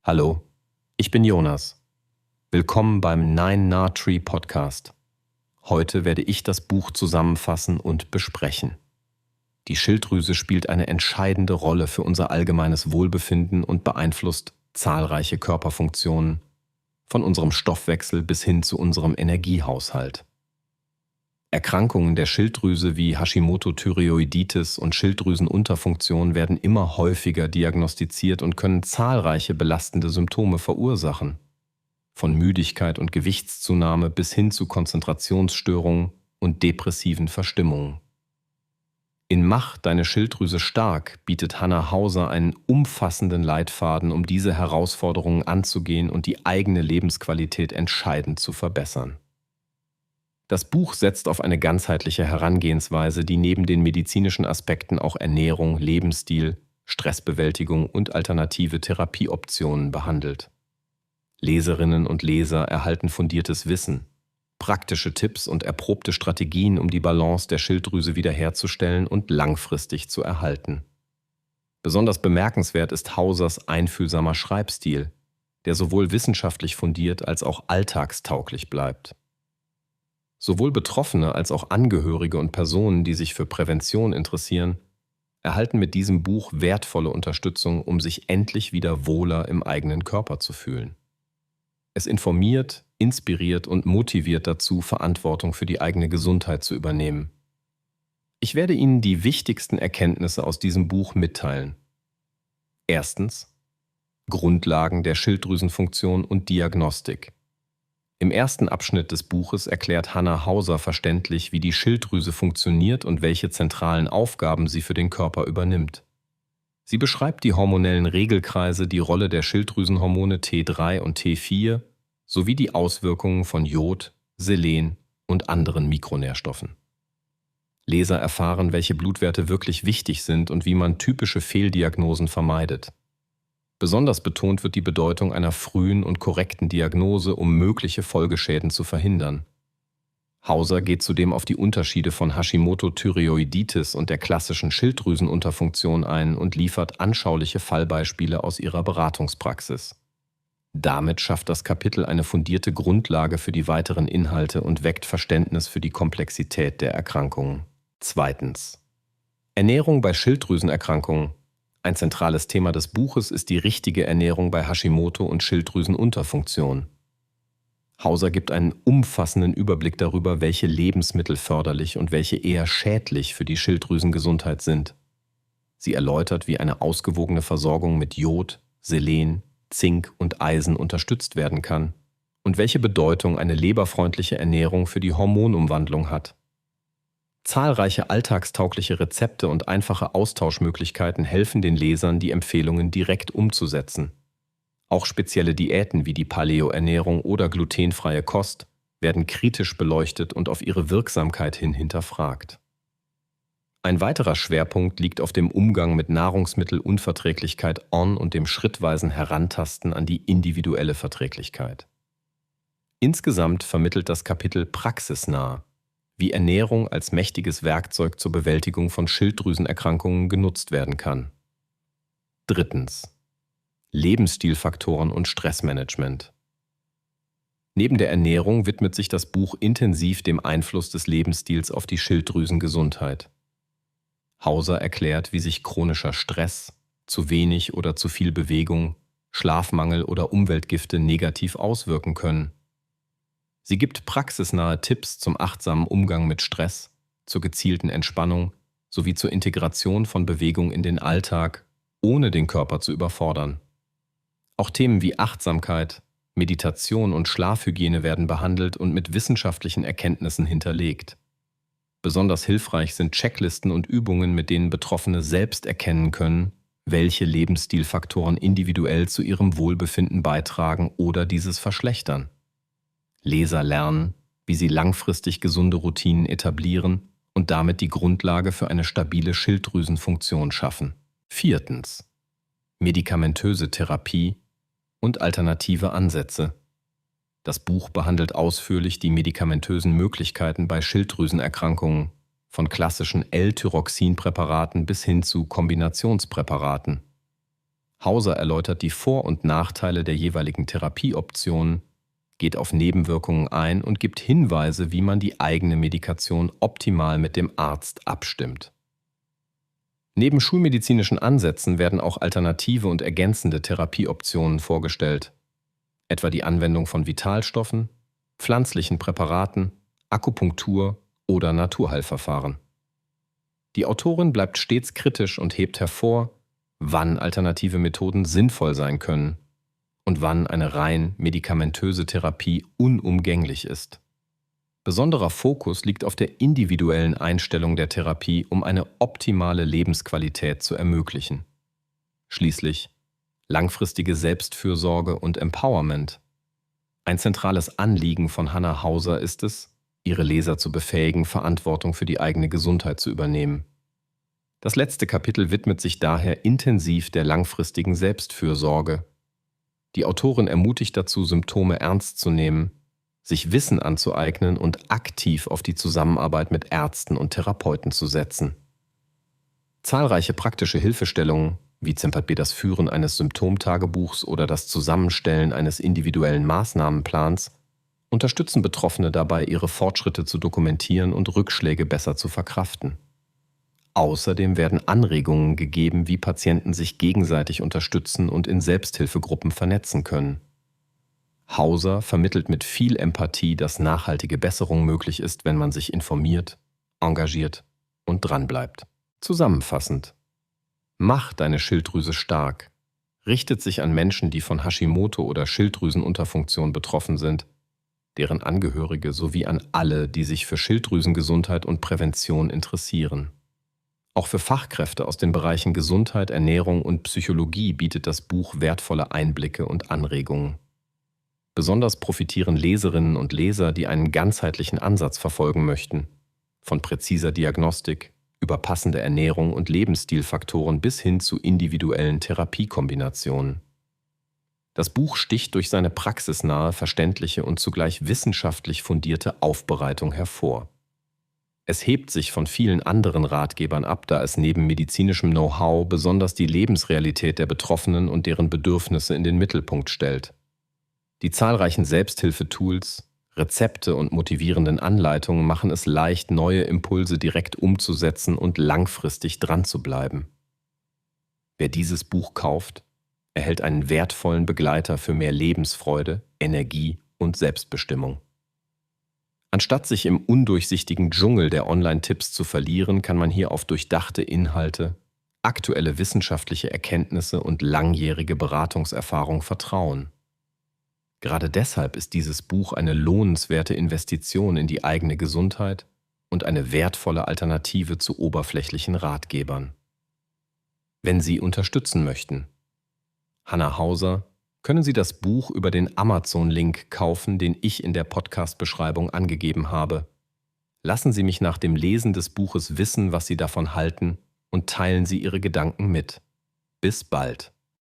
Hallo, ich bin Jonas. Willkommen beim Nine Na Tree Podcast. Heute werde ich das Buch zusammenfassen und besprechen. Die Schilddrüse spielt eine entscheidende Rolle für unser allgemeines Wohlbefinden und beeinflusst zahlreiche Körperfunktionen, von unserem Stoffwechsel bis hin zu unserem Energiehaushalt. Erkrankungen der Schilddrüse wie Hashimoto-Thyreoiditis und Schilddrüsenunterfunktion werden immer häufiger diagnostiziert und können zahlreiche belastende Symptome verursachen. Von Müdigkeit und Gewichtszunahme bis hin zu Konzentrationsstörungen und depressiven Verstimmungen. In Mach deine Schilddrüse stark bietet Hannah Hauser einen umfassenden Leitfaden, um diese Herausforderungen anzugehen und die eigene Lebensqualität entscheidend zu verbessern. Das Buch setzt auf eine ganzheitliche Herangehensweise, die neben den medizinischen Aspekten auch Ernährung, Lebensstil, Stressbewältigung und alternative Therapieoptionen behandelt. Leserinnen und Leser erhalten fundiertes Wissen, praktische Tipps und erprobte Strategien, um die Balance der Schilddrüse wiederherzustellen und langfristig zu erhalten. Besonders bemerkenswert ist Hausers einfühlsamer Schreibstil, der sowohl wissenschaftlich fundiert als auch alltagstauglich bleibt. Sowohl Betroffene als auch Angehörige und Personen, die sich für Prävention interessieren, erhalten mit diesem Buch wertvolle Unterstützung, um sich endlich wieder wohler im eigenen Körper zu fühlen. Es informiert, inspiriert und motiviert dazu, Verantwortung für die eigene Gesundheit zu übernehmen. Ich werde Ihnen die wichtigsten Erkenntnisse aus diesem Buch mitteilen. Erstens: Grundlagen der Schilddrüsenfunktion und Diagnostik. Im ersten Abschnitt des Buches erklärt Hannah Hauser verständlich, wie die Schilddrüse funktioniert und welche zentralen Aufgaben sie für den Körper übernimmt. Sie beschreibt die hormonellen Regelkreise, die Rolle der Schilddrüsenhormone T3 und T4 sowie die Auswirkungen von Jod, Selen und anderen Mikronährstoffen. Leser erfahren, welche Blutwerte wirklich wichtig sind und wie man typische Fehldiagnosen vermeidet. Besonders betont wird die Bedeutung einer frühen und korrekten Diagnose, um mögliche Folgeschäden zu verhindern. Hauser geht zudem auf die Unterschiede von Hashimoto-Thyreoiditis und der klassischen Schilddrüsenunterfunktion ein und liefert anschauliche Fallbeispiele aus ihrer Beratungspraxis. Damit schafft das Kapitel eine fundierte Grundlage für die weiteren Inhalte und weckt Verständnis für die Komplexität der Erkrankungen. Zweitens: Ernährung bei Schilddrüsenerkrankungen. Ein zentrales Thema des Buches ist die richtige Ernährung bei Hashimoto und Schilddrüsenunterfunktion. Hauser gibt einen umfassenden Überblick darüber, welche Lebensmittel förderlich und welche eher schädlich für die Schilddrüsengesundheit sind. Sie erläutert, wie eine ausgewogene Versorgung mit Jod, Selen, Zink und Eisen unterstützt werden kann und welche Bedeutung eine leberfreundliche Ernährung für die Hormonumwandlung hat. Zahlreiche alltagstaugliche Rezepte und einfache Austauschmöglichkeiten helfen den Lesern, die Empfehlungen direkt umzusetzen. Auch spezielle Diäten wie die Paleo-Ernährung oder glutenfreie Kost werden kritisch beleuchtet und auf ihre Wirksamkeit hin hinterfragt. Ein weiterer Schwerpunkt liegt auf dem Umgang mit Nahrungsmittelunverträglichkeit und dem schrittweisen Herantasten an die individuelle Verträglichkeit. Insgesamt vermittelt das Kapitel praxisnah, wie Ernährung als mächtiges Werkzeug zur Bewältigung von Schilddrüsenerkrankungen genutzt werden kann. Drittens: Lebensstilfaktoren und Stressmanagement. Neben der Ernährung widmet sich das Buch intensiv dem Einfluss des Lebensstils auf die Schilddrüsengesundheit. Hauser erklärt, wie sich chronischer Stress, zu wenig oder zu viel Bewegung, Schlafmangel oder Umweltgifte negativ auswirken können. Sie gibt praxisnahe Tipps zum achtsamen Umgang mit Stress, zur gezielten Entspannung sowie zur Integration von Bewegung in den Alltag, ohne den Körper zu überfordern. Auch Themen wie Achtsamkeit, Meditation und Schlafhygiene werden behandelt und mit wissenschaftlichen Erkenntnissen hinterlegt. Besonders hilfreich sind Checklisten und Übungen, mit denen Betroffene selbst erkennen können, welche Lebensstilfaktoren individuell zu ihrem Wohlbefinden beitragen oder dieses verschlechtern. Leser lernen, wie sie langfristig gesunde Routinen etablieren und damit die Grundlage für eine stabile Schilddrüsenfunktion schaffen. Viertens: Medikamentöse Therapie und alternative Ansätze. Das Buch behandelt ausführlich die medikamentösen Möglichkeiten bei Schilddrüsenerkrankungen, von klassischen L-Tyroxin-Präparaten bis hin zu Kombinationspräparaten. Hauser erläutert die Vor- und Nachteile der jeweiligen Therapieoptionen, geht auf Nebenwirkungen ein und gibt Hinweise, wie man die eigene Medikation optimal mit dem Arzt abstimmt. Neben schulmedizinischen Ansätzen werden auch alternative und ergänzende Therapieoptionen vorgestellt, etwa die Anwendung von Vitalstoffen, pflanzlichen Präparaten, Akupunktur oder Naturheilverfahren. Die Autorin bleibt stets kritisch und hebt hervor, wann alternative Methoden sinnvoll sein können und wann eine rein medikamentöse Therapie unumgänglich ist. Besonderer Fokus liegt auf der individuellen Einstellung der Therapie, um eine optimale Lebensqualität zu ermöglichen. Schließlich langfristige Selbstfürsorge und Empowerment. Ein zentrales Anliegen von Hannah Hauser ist es, ihre Leser zu befähigen, Verantwortung für die eigene Gesundheit zu übernehmen. Das letzte Kapitel widmet sich daher intensiv der langfristigen Selbstfürsorge. Die Autorin ermutigt dazu, Symptome ernst zu nehmen, sich Wissen anzueignen und aktiv auf die Zusammenarbeit mit Ärzten und Therapeuten zu setzen. Zahlreiche praktische Hilfestellungen, wie zum Beispiel das Führen eines Symptomtagebuchs oder das Zusammenstellen eines individuellen Maßnahmenplans, unterstützen Betroffene dabei, ihre Fortschritte zu dokumentieren und Rückschläge besser zu verkraften. Außerdem werden Anregungen gegeben, wie Patienten sich gegenseitig unterstützen und in Selbsthilfegruppen vernetzen können. Hauser vermittelt mit viel Empathie, dass nachhaltige Besserung möglich ist, wenn man sich informiert, engagiert und dranbleibt. Zusammenfassend: Mach deine Schilddrüse stark. Richtet sich an Menschen, die von Hashimoto oder Schilddrüsenunterfunktion betroffen sind, deren Angehörige sowie an alle, die sich für Schilddrüsengesundheit und Prävention interessieren. Auch für Fachkräfte aus den Bereichen Gesundheit, Ernährung und Psychologie bietet das Buch wertvolle Einblicke und Anregungen. Besonders profitieren Leserinnen und Leser, die einen ganzheitlichen Ansatz verfolgen möchten, von präziser Diagnostik über passende Ernährung und Lebensstilfaktoren bis hin zu individuellen Therapiekombinationen. Das Buch sticht durch seine praxisnahe, verständliche und zugleich wissenschaftlich fundierte Aufbereitung hervor. Es hebt sich von vielen anderen Ratgebern ab, da es neben medizinischem Know-how besonders die Lebensrealität der Betroffenen und deren Bedürfnisse in den Mittelpunkt stellt. Die zahlreichen Selbsthilfetools, Rezepte und motivierenden Anleitungen machen es leicht, neue Impulse direkt umzusetzen und langfristig dran zu bleiben. Wer dieses Buch kauft, erhält einen wertvollen Begleiter für mehr Lebensfreude, Energie und Selbstbestimmung. Anstatt sich im undurchsichtigen Dschungel der Online-Tipps zu verlieren, kann man hier auf durchdachte Inhalte, aktuelle wissenschaftliche Erkenntnisse und langjährige Beratungserfahrung vertrauen. Gerade deshalb ist dieses Buch eine lohnenswerte Investition in die eigene Gesundheit und eine wertvolle Alternative zu oberflächlichen Ratgebern. Wenn Sie unterstützen möchten, Hannah Hauser, können Sie das Buch über den Amazon-Link kaufen, den ich in der Podcast-Beschreibung angegeben habe. Lassen Sie mich nach dem Lesen des Buches wissen, was Sie davon halten, und teilen Sie Ihre Gedanken mit. Bis bald.